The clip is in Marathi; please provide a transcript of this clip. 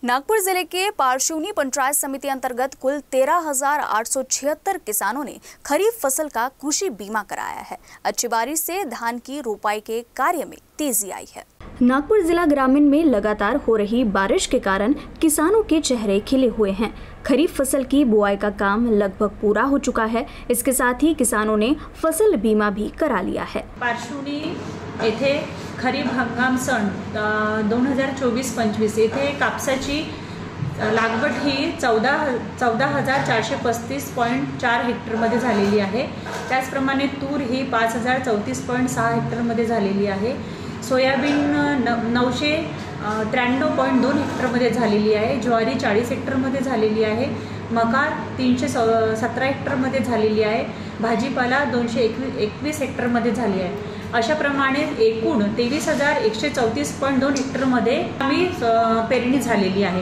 नागपुर जिले के पारशिवनी पंचायत समिति अंतर्गत कुल 13,876 किसानों ने खरीफ फसल का कृषि बीमा कराया है। अच्छी बारिश से धान की रोपाई के कार्य में तेजी आई है। नागपुर जिला ग्रामीण में लगातार हो रही बारिश के कारण किसानों के चेहरे खिले हुए हैं। खरीफ फसल की बुआई का काम लगभग पूरा हो चुका है। इसके साथ ही किसानों ने फसल बीमा भी करा लिया है। पारशिवनी येथे खरीप हंगाम सन 2024-25 येथे कापसाची लागवड ही 14,435.4 हेक्टरमध्ये झालेली आहे। त्याचप्रमाणे तूर ही 5,034.6 हेक्टरमध्ये झालेली आहे। सोयाबीन 993.2 हेक्टरमध्ये झालेली आहे। ज्वारी 40 हेक्टरमध्ये झालेली आहे। मका 317 हेक्टरमध्ये झालेली आहे। भाजीपाला 221 हेक्टरमध्ये झाली आहे। अशा प्रमाणे एकूण 23,134.2 हेक्टरमध्ये आम्ही पेरणी झालेली आहे।